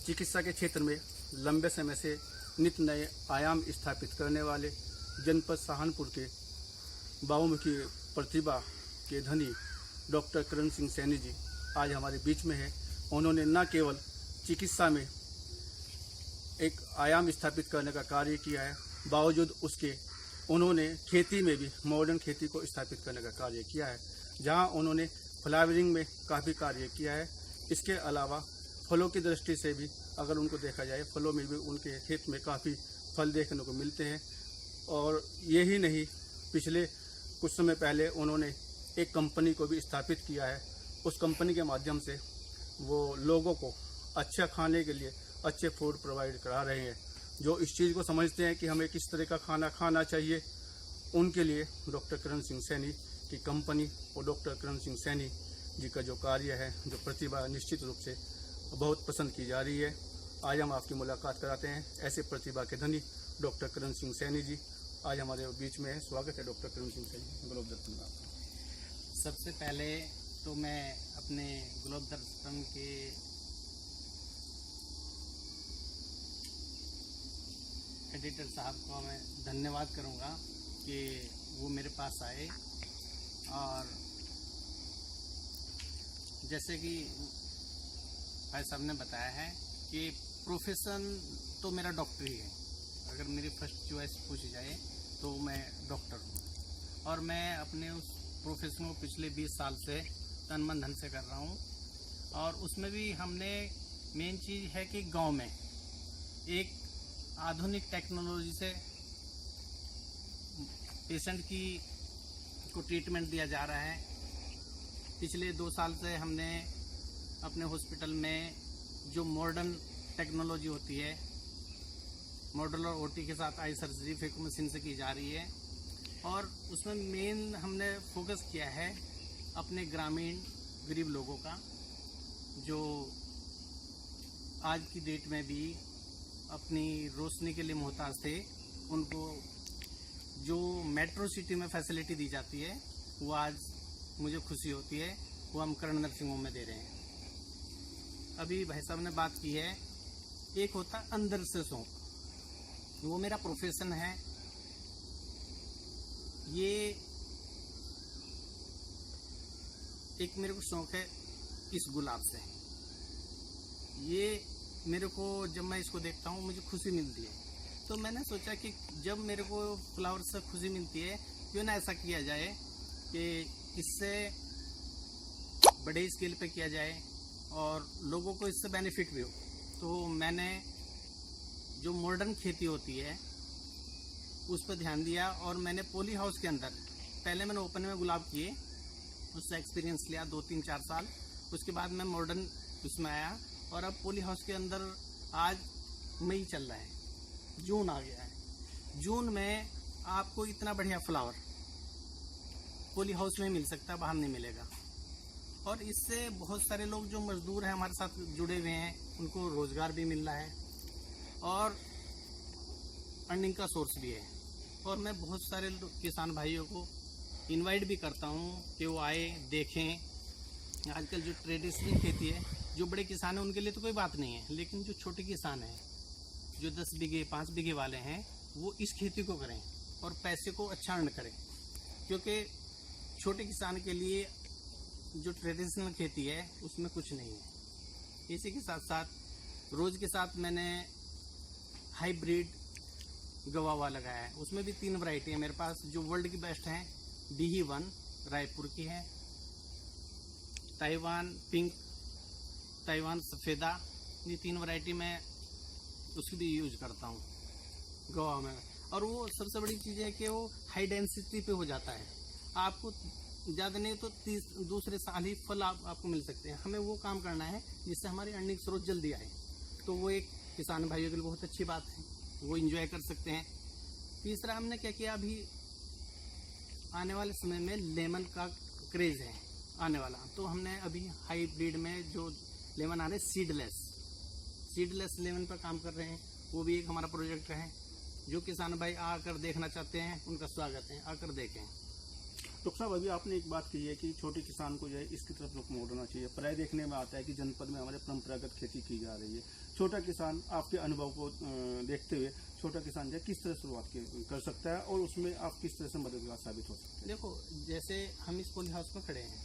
चिकित्सा के क्षेत्र में लंबे समय से नित नए आयाम स्थापित करने वाले जनपद सहारनपुर के बहुमुखी प्रतिभा के धनी डॉक्टर करण सिंह सैनी जी आज हमारे बीच में है। उन्होंने न केवल चिकित्सा में एक आयाम स्थापित करने का कार्य किया है, बावजूद उसके उन्होंने खेती में भी मॉडर्न खेती को स्थापित करने का कार्य किया है, जहां उन्होंने फ्लावरिंग में काफ़ी कार्य किया है। इसके अलावा फलों की दृष्टि से भी अगर उनको देखा जाए, फलों में भी उनके खेत में काफ़ी फल देखने को मिलते हैं। और यही नहीं, पिछले कुछ समय पहले उन्होंने एक कंपनी को भी स्थापित किया है। उस कंपनी के माध्यम से वो लोगों को अच्छा खाने के लिए अच्छे फूड प्रोवाइड करा रहे हैं। जो इस चीज़ को समझते हैं कि हमें किस तरह का खाना खाना चाहिए, उनके लिए डॉक्टर करण सिंह सैनी की कंपनी और डॉक्टर करण सिंह सैनी जी का जो कार्य है, जो प्रतिभा, निश्चित रूप से बहुत पसंद की जा रही है। आज हम आपकी मुलाकात कराते हैं ऐसे प्रतिभा के धनी डॉक्टर करण सिंह सैनी जी आज हमारे बीच में है। स्वागत है डॉक्टर करण सिंह सैनी, ग्लोब दर्पण आपका। सबसे पहले तो मैं अपने ग्लोब दर्पण के एडिटर साहब को मैं धन्यवाद करूंगा कि वो मेरे पास आए। और जैसे कि भाई साहब ने बताया है कि प्रोफेशन तो मेरा डॉक्टर ही है। अगर मेरी फर्स्ट चॉइस पूछी जाए तो मैं डॉक्टर हूँ, और मैं अपने उस प्रोफेशन को पिछले 20 साल से तन मन धन से कर रहा हूँ। और उसमें भी हमने मेन चीज़ है कि गांव में एक आधुनिक टेक्नोलॉजी से पेशेंट को ट्रीटमेंट दिया जा रहा है। पिछले 2 साल से हमने अपने हॉस्पिटल में जो मॉडर्न टेक्नोलॉजी होती है, मॉड्यूलर ओटी के साथ आई सर्जरी फेको मशीन से की जा रही है। और उसमें मेन हमने फोकस किया है अपने ग्रामीण गरीब लोगों का, जो आज की डेट में भी अपनी रोशनी के लिए मोहताज थे। उनको जो मेट्रो सिटी में फैसिलिटी दी जाती है, वो आज मुझे खुशी होती है, वो हम करण नर्सिंग होम में दे रहे हैं। अभी भाई साहब ने बात की है, एक होता अंदर से शौक, वो मेरा प्रोफेशन है। ये एक मेरे को शौक है इस गुलाब से। ये मेरे को जब मैं इसको देखता हूँ मुझे खुशी मिलती है। तो मैंने सोचा कि जब मेरे को फ्लावर से खुशी मिलती है, क्यों ना ऐसा किया जाए कि इससे बड़े स्केल पे किया जाए और लोगों को इससे बेनिफिट भी हो। तो मैंने जो मॉडर्न खेती होती है उस पर ध्यान दिया, और मैंने पॉली हाउस के अंदर पहले मैंने ओपन में गुलाब किए, उससे एक्सपीरियंस लिया 2-3-4 साल। उसके बाद मैं मॉडर्न उसमें आया, और अब पॉली हाउस के अंदर आज मई चल रहा है, जून आ गया है। जून में आपको इतना बढ़िया फ्लावर पॉली हाउस में मिल सकता है, बाहर नहीं मिलेगा। और इससे बहुत सारे लोग जो मजदूर हैं हमारे साथ जुड़े हुए हैं, उनको रोजगार भी मिल रहा है और अर्निंग का सोर्स भी है। और मैं बहुत सारे किसान भाइयों को इनवाइट भी करता हूँ कि वो आए, देखें। आजकल जो ट्रेडिशनल खेती है, जो बड़े किसान हैं उनके लिए तो कोई बात नहीं है, लेकिन जो छोटे किसान हैं, जो 10 बीघे 5 बीघे वाले हैं, वो इस खेती को करें और पैसे को अच्छा अर्न करें। क्योंकि छोटे किसान के लिए जो ट्रेडिशनल खेती है उसमें कुछ नहीं है। इसी के साथ साथ रोज के साथ मैंने हाइब्रिड गवावा लगाया है। उसमें भी 3 वैरायटी है मेरे पास, जो वर्ल्ड की बेस्ट हैं। BE1 रायपुर की है, ताइवान पिंक, ताइवान सफ़ेदा, ये 3 वैरायटी में उसकी भी यूज करता हूँ गवा में। और वो सबसे बड़ी चीज़ है कि वो हाई डेंसिटी पे हो जाता है। आपको ज़्यादा नहीं तो दूसरे साल ही फल आपको मिल सकते हैं। हमें वो काम करना है जिससे हमारी अर्निंग स्रोत जल्दी आए। तो वो एक किसान भाइयों के लिए बहुत अच्छी बात है, वो इंजॉय कर सकते हैं। तीसरा हमने क्या किया, अभी आने वाले समय में लेमन का क्रेज़ है आने वाला। तो हमने अभी हाइब्रिड में जो लेमन आ रहे सीडलेस लेमन पर काम कर रहे हैं। वो भी एक हमारा प्रोजेक्ट है। जो किसान भाई आकर देखना चाहते हैं उनका स्वागत है, आकर देखें। तो साहब अभी आपने एक बात कही है कि छोटे किसान को जो है इसकी तरफ रुख मोड़ना चाहिए। प्राय देखने में आता है कि जनपद में हमारे परंपरागत खेती की जा रही है। छोटा किसान आपके अनुभव को देखते हुए छोटा किसान जो है किस तरह शुरुआत कर सकता है और उसमें आप किस तरह से मददगार साबित हो सकते हैं? देखो, जैसे हम इस पॉली हाउस में खड़े हैं,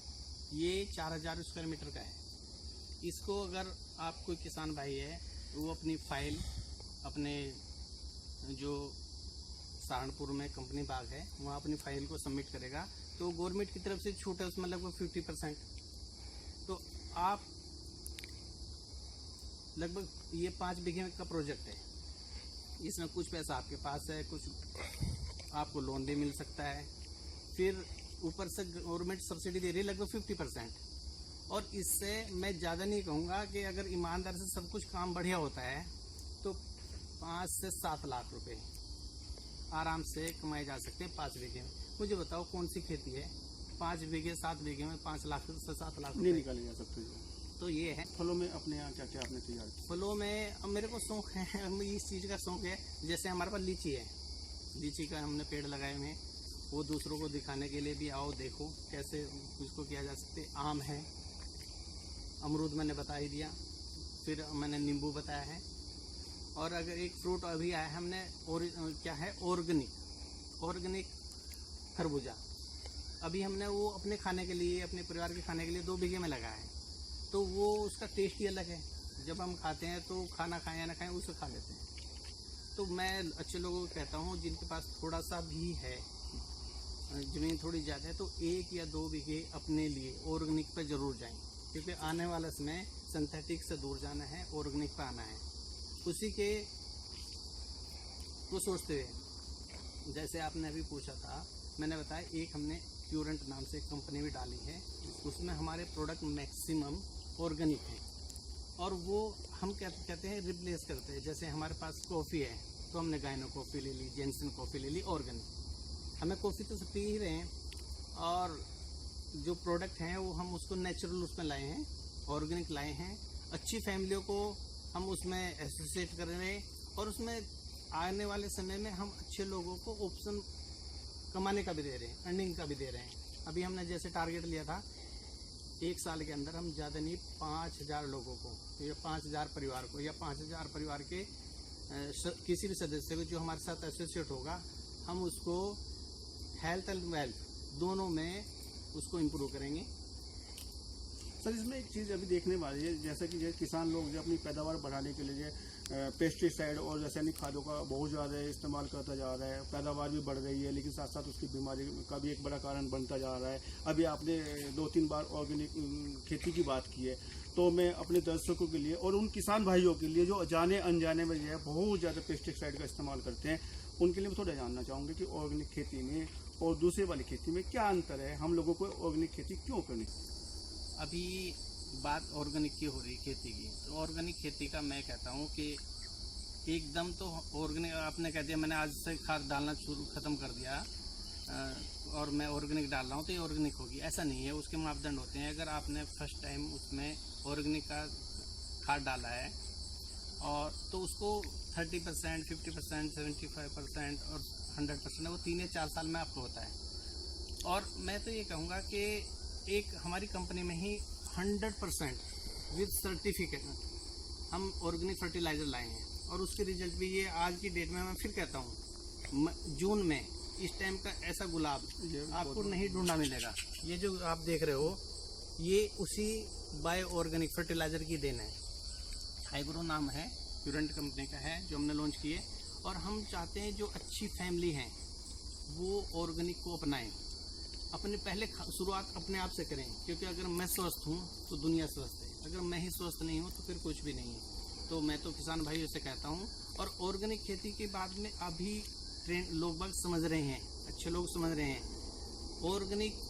ये 4000 स्क्वायर मीटर का है। इसको अगर आप कोई किसान भाई है, वो अपनी फाइल अपने जो सहारनपुर में कंपनी बाग है वहाँ अपनी फाइल को सबमिट करेगा तो गवर्नमेंट की तरफ से छूट है उसमें लगभग 50%। तो आप लगभग ये 5 बीघे का प्रोजेक्ट है, इसमें कुछ पैसा आपके पास है, कुछ आपको लोन भी मिल सकता है, फिर ऊपर से गवर्नमेंट सब्सिडी दे रही है लगभग 50%। और इससे मैं ज़्यादा नहीं कहूँगा कि अगर ईमानदार से सब कुछ काम बढ़िया होता है तो 5 से 7 लाख रुपए आराम से कमाए जा सकते हैं 5 बीघे में। मुझे बताओ कौन सी खेती है 5 बीघे 7 बीघे में 5 लाख से 7 लाख नहीं निकाले जा सकते। तो ये है। फलों में अपने यहाँ क्या क्या आपने तैयार किया? फलों में अब मेरे को शौक है, इस चीज़ का शौक है। जैसे हमारे पास लीची है, लीची का हमने पेड़ लगाए हुए हैं, वो दूसरों को दिखाने के लिए भी आओ देखो कैसे उसको किया जा सकते। आम है, अमरूद मैंने बता ही दिया, फिर मैंने नींबू बताया है। और अगर एक फ्रूट अभी आया है हमने और क्या है ऑर्गेनिक खरबूजा, अभी हमने वो अपने खाने के लिए अपने परिवार के खाने के लिए 2 बीघे में लगाया है। तो वो उसका टेस्ट ही अलग है, जब हम खाते हैं तो खाना खाएं या ना खाएं उसे खा लेते हैं। तो मैं अच्छे लोगों को कहता हूँ जिनके पास थोड़ा सा भी है, ज़मीन थोड़ी ज़्यादा है, तो 1 या 2 बीघे अपने लिए ऑर्गेनिक पे ज़रूर जाएं, क्योंकि आने वाला समय सिंथेटिक से दूर जाना है, ऑर्गेनिक पे आना है। उसी के को सोचते हुए जैसे आपने अभी पूछा था, मैंने बताया एक हमने क्यूरेंट नाम से एक कंपनी भी डाली है, उसमें हमारे प्रोडक्ट मैक्सिमम ऑर्गेनिक हैं और वो हम कहते हैं रिप्लेस करते हैं। जैसे हमारे पास कॉफ़ी है तो हमने गाइनो कॉफ़ी ले ली, जेनसन कॉफ़ी ले ली ऑर्गेनिक। हमें कॉफ़ी तो सब पी ही रहे हैं और जो प्रोडक्ट हैं वो हम उसको नेचुरल उसमें लाए हैं, ऑर्गेनिक लाए हैं। अच्छी फैमिलियों को हम उसमें एसोसिएट कर रहे हैं और उसमें आने वाले समय में हम अच्छे लोगों को ऑप्शन कमाने का भी दे रहे हैं, अर्निंग का भी दे रहे हैं। अभी हमने जैसे टारगेट लिया था 1 साल के अंदर हम ज़्यादा नहीं 5000 लोगों को या 5000 परिवार को या 5000 परिवार के किसी भी सदस्य को जो हमारे साथ एसोसिएट होगा, हम उसको हेल्थ एंड वेल्थ दोनों में उसको इम्प्रूव करेंगे। सर इसमें एक चीज़ अभी देखने वाली है, जैसा कि किसान लोग जो अपनी पैदावार बढ़ाने के लिए पेस्टिसाइड और रासायनिक खादों का बहुत ज़्यादा इस्तेमाल करता जा रहा है। पैदावार भी बढ़ रही है लेकिन साथ साथ उसकी बीमारी का भी एक बड़ा कारण बनता जा रहा है। अभी आपने 2-3 बार ऑर्गेनिक खेती की बात की है, तो मैं अपने दर्शकों के लिए और उन किसान भाइयों के लिए जो जाने अनजाने में जो है बहुत ज़्यादा पेस्टिसाइड का इस्तेमाल करते हैं, उनके लिए मैं थोड़ा जानना चाहूँगा कि ऑर्गेनिक खेती में और दूसरे वाली खेती में क्या अंतर है, हम लोगों को ऑर्गेनिक खेती क्यों करनी? अभी बात ऑर्गेनिक की हो रही खेती की, तो ऑर्गेनिक खेती का मैं कहता हूँ कि एकदम तो ऑर्गेनिक आपने कह दिया मैंने आज से खाद डालना ख़त्म कर दिया और मैं ऑर्गेनिक डाल रहा हूँ तो ये ऑर्गेनिक होगी, ऐसा नहीं है। उसके मापदंड होते हैं। अगर आपने फर्स्ट टाइम उसमें ऑर्गेनिक का खाद डाला है और तो उसको 30%, 50%, 75% और 100% वो 3 या 4 साल में आपको होता है। और मैं तो ये कहूँगा कि एक हमारी कंपनी में ही 100% विद सर्टिफिकेट हम ऑर्गेनिक फर्टिलाइज़र लाए हैं और उसके रिजल्ट भी ये आज की डेट में मैं फिर कहता हूँ जून में इस टाइम का ऐसा गुलाब आपको नहीं ढूंढा मिलेगा। ये जो आप देख रहे हो ये उसी बायो ऑर्गेनिक फर्टिलाइज़र की देन है। हाइग्रो नाम है, क्यूरेंट कंपनी का है जो हमने लॉन्च किए और हम चाहते हैं जो अच्छी फैमिली हैं वो ऑर्गेनिक को अपनाएं। अपने पहले शुरुआत अपने आप से करें, क्योंकि अगर मैं स्वस्थ हूँ तो दुनिया स्वस्थ है, अगर मैं ही स्वस्थ नहीं हूँ तो फिर कुछ भी नहीं है। तो मैं तो किसान भाइयों से कहता हूँ। और ऑर्गेनिक खेती के बाद में अभी ट्रेंड लोग बाग समझ रहे हैं, अच्छे लोग समझ रहे हैं। ऑर्गेनिक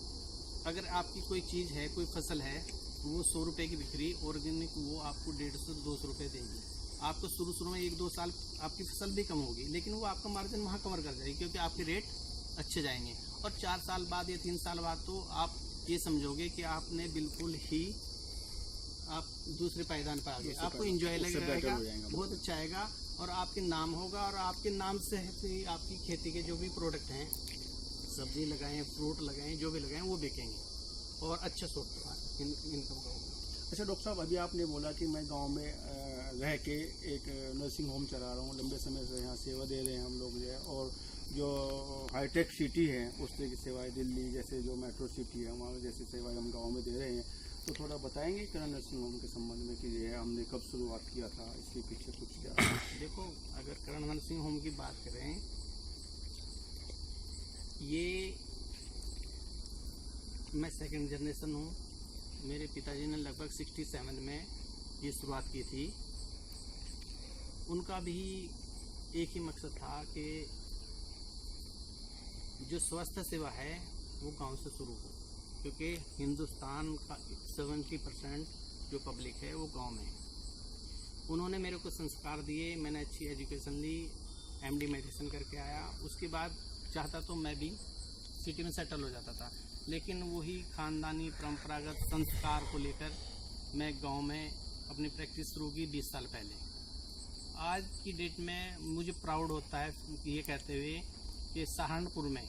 अगर आपकी कोई चीज़ है, कोई फसल है, वो 100 रुपये की बिक्री, ऑर्गेनिक वो आपको 150-200 रुपये देगी। आपको शुरू में 1-2 साल आपकी फसल भी कम होगी, लेकिन वो आपका मार्जिन वहाँ कवर कर जाएगी क्योंकि आपके रेट अच्छे जाएंगे। और 4 साल बाद या 3 साल बाद तो आप ये समझोगे कि आपने बिल्कुल ही आप दूसरे पायदान पर आ गए। आपको इंजॉय लगेगा, बहुत अच्छा आएगा और आपके नाम होगा और आपके नाम से आपकी खेती के जो भी प्रोडक्ट हैं सब्जी लगाएं, फ्रूट लगाएं, जो भी लगाएं वो बेचेंगे और अच्छा सोर्स इनकम का होगा। अच्छा डॉक्टर साहब, अभी आपने बोला कि मैं गांव में रह के एक नर्सिंग होम चला रहा हूँ, लंबे समय से यहाँ सेवा दे रहे हैं हम लोग जो है, और जो हाईटेक सिटी है उस तरह की सेवाएं दिल्ली जैसे जो मेट्रो सिटी है वहाँ जैसी सेवाएं हम गांव में दे रहे हैं, तो थोड़ा बताएंगे करण नर्सिंग होम के संबंध में कि ये हमने कब शुरुआत किया था, इसके पीछे कुछ क्या? देखो, अगर करण नर्सिंग होम की बात करें, ये मैं सेकंड जनरेशन हूँ। मेरे पिताजी ने लगभग 67 में ये शुरुआत की थी। उनका भी एक ही मकसद था कि जो स्वास्थ्य सेवा है वो गांव से शुरू हो, क्योंकि हिंदुस्तान का 70% जो पब्लिक है वो गांव में है। उन्होंने मेरे को संस्कार दिए, मैंने अच्छी एजुकेशन ली, MD मेडिसिन करके आया। उसके बाद चाहता तो मैं भी सिटी में सेटल हो जाता था, लेकिन वही खानदानी परंपरागत संस्कार को लेकर मैं गांव में अपनी प्रैक्टिस शुरू की 20 साल पहले। आज की डेट में मुझे प्राउड होता है ये कहते हुए कि सहारनपुर में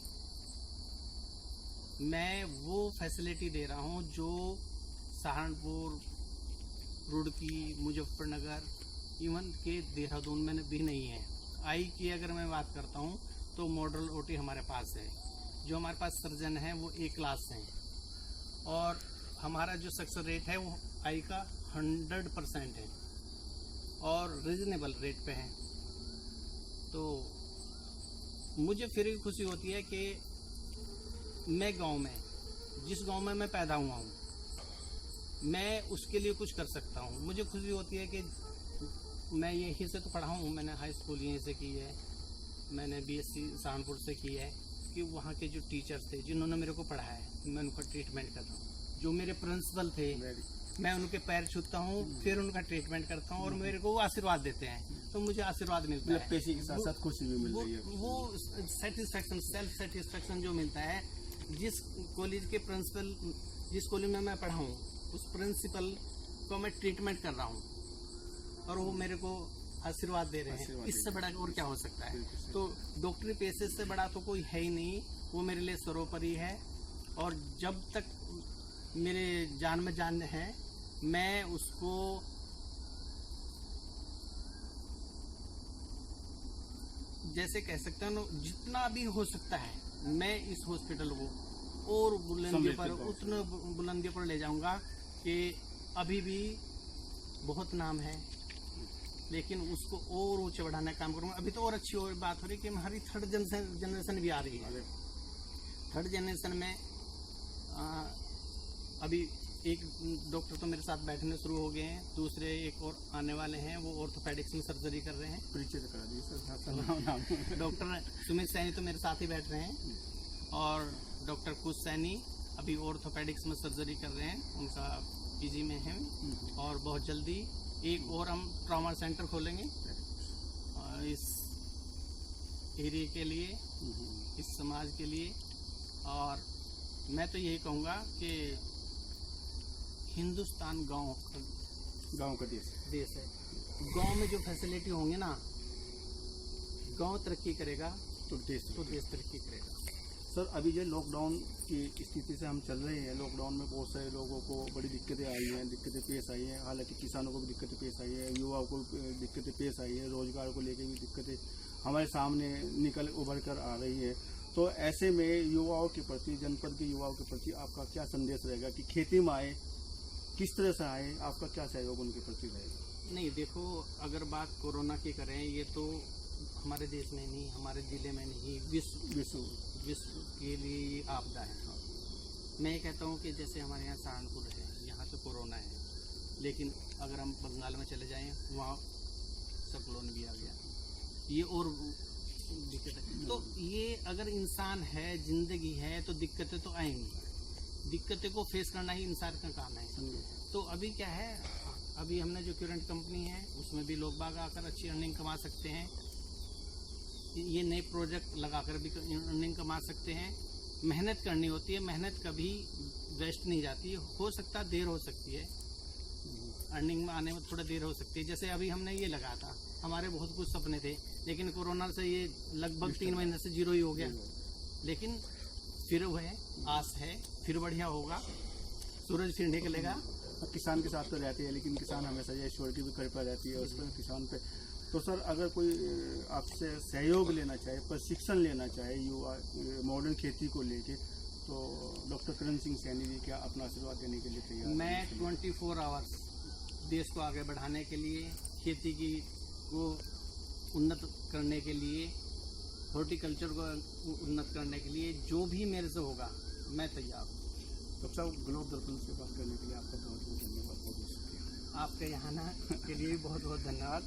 मैं वो फैसिलिटी दे रहा हूँ जो सहारनपुर, रुड़की, मुजफ्फरनगर, इवन के देहरादून में भी नहीं है। आई की अगर मैं बात करता हूँ तो मॉडल OT हमारे पास है। जो हमारे पास सर्जन है वो A क्लास हैं, और हमारा जो सक्सेस रेट है वो आई का 100% है और रीजनेबल रेट पे है। तो मुझे फिर भी खुशी होती है कि मैं गांव में, जिस गांव में मैं पैदा हुआ हूँ, मैं उसके लिए कुछ कर सकता हूँ। मुझे खुशी होती है कि मैं यहीं से तो पढ़ा हूँ, मैंने हाई स्कूल यहीं से की है, मैंने BSc सहारनपुर से की है, कि वहाँ के जो टीचर्स थे जिन्होंने मेरे को पढ़ाया है मैं उनका ट्रीटमेंट कर रहा हूँ। जो मेरे प्रिंसिपल थे मैं उनके पैर छूता हूँ, फिर उनका ट्रीटमेंट करता हूँ और मेरे को वो आशीर्वाद देते हैं, तो मुझे आशीर्वाद मिलता है। पैसे के साथ साथ खुशी भी मिल रही है। वो सेटिस्फेक्शन, सेल्फ सेटिस्फेक्शन जो मिलता है। जिस कॉलेज के प्रिंसिपल, जिस कॉलेज में मैं पढ़ा हूँ, उस प्रिंसिपल को मैं ट्रीटमेंट कर रहा हूँ और वो मेरे को आशीर्वाद दे रहे हैं, इससे बड़ा और क्या हो सकता है। तो डॉक्टरी पेशे से बड़ा तो कोई है ही नहीं, वो मेरे लिए सर्वोपरि है। और जब तक मेरे जान में जान है मैं उसको जैसे कह सकता हूँ, जितना भी हो सकता है मैं इस हॉस्पिटल को और बुलंदियों पर, उतने बुलंदियों पर ले जाऊंगा कि अभी भी बहुत नाम है, लेकिन उसको और ऊंचे बढ़ाने का काम करूंगा। अभी तो और अच्छी और बात हो रही है कि हमारी थर्ड जनरेशन भी आ रही है। थर्ड जनरेशन में अभी एक डॉक्टर तो मेरे साथ बैठने शुरू हो गए हैं, दूसरे एक और आने वाले हैं, वो ऑर्थोपेडिक्स में सर्जरी कर रहे हैं। परिचय करा दीजिए। डॉक्टर सुमित सैनी तो मेरे साथ ही बैठ रहे हैं, और डॉक्टर कुश सैनी अभी ऑर्थोपेडिक्स में सर्जरी कर रहे हैं, उनका PG में है। और बहुत जल्दी एक और हम ट्रॉमा सेंटर खोलेंगे इस एरिया के लिए, इस समाज के लिए। और मैं तो यही कहूँगा कि हिंदुस्तान गांव का देश है। गांव में जो फैसिलिटी होंगे ना, गांव तरक्की करेगा तो देश तरक्की करेगा। सर, अभी जो लॉकडाउन की स्थिति से हम चल रहे हैं, लॉकडाउन में बहुत सारे लोगों को बड़ी दिक्कतें आई हैं, दिक्कतें पेश आई हैं। हालांकि किसानों को भी दिक्कतें पेश आई है, युवाओं को दिक्कतें पेश आई है, रोजगार को लेकर भी दिक्कतें हमारे सामने उभर कर आ रही है। तो ऐसे में युवाओं के प्रति, जनपद के युवाओं के प्रति आपका क्या संदेश रहेगा कि खेती में आए, किस तरह से आए, आपका क्या सहयोग उनके प्रति रहेगा? नहीं, देखो, अगर बात कोरोना की करें, ये तो हमारे देश में नहीं, हमारे जिले में नहीं, विश्व के लिए आपदा है। मैं ये कहता हूँ कि जैसे हमारे यहाँ सहारनपुर है, यहाँ तो कोरोना है, लेकिन अगर हम बंगाल में चले जाएं, वहाँ साइक्लोन भी आ गया, ये और दिक्कत है। तो ये अगर इंसान है, जिंदगी है, तो दिक्कतें तो आएंगी। दिक्कतें को फेस करना ही इंसान का काम है। तो अभी क्या है, अभी हमने जो करंट कंपनी है उसमें भी लोग बाग आकर अच्छी अर्निंग कमा सकते हैं। ये नए प्रोजेक्ट लगाकर भी अर्निंग कमा सकते हैं। मेहनत करनी होती है, मेहनत कभी वेस्ट नहीं जाती है। हो सकता है देर हो सकती है, अर्निंग में आने में थोड़ा देर हो सकती है। जैसे अभी हमने ये लगाया था, हमारे बहुत कुछ सपने थे, लेकिन कोरोना से ये लगभग 3 महीने से जीरो ही हो गया। लेकिन फिर वह आस है, फिर बढ़िया होगा, सूरज फिर निकलेगा। किसान के साथ तो रहते हैं, लेकिन किसान हमेशा ईश्वर की भी कृपा रहती है उस पर, किसान पे। तो सर, अगर कोई आपसे सहयोग लेना चाहे, प्रशिक्षण लेना चाहे युवा मॉडर्न खेती को लेके, तो डॉक्टर करण सिंह सैनी जी क्या अपना आशीर्वाद देने के लिए तैयार हैं? मैं 24 आवर्स देश को आगे बढ़ाने के लिए, खेती की को उन्नत करने के लिए, हॉर्टिकल्चर को उन्नत करने के लिए जो भी मेरे से होगा मैं तैयार हूँ। डॉक्टर साहब, ग्लोब दर्पण से बात करने के लिए आपका बहुत बहुत धन्यवाद, बहुत बहुत शुक्रिया। आपके यहाँ आने के लिए बहुत बहुत धन्यवाद।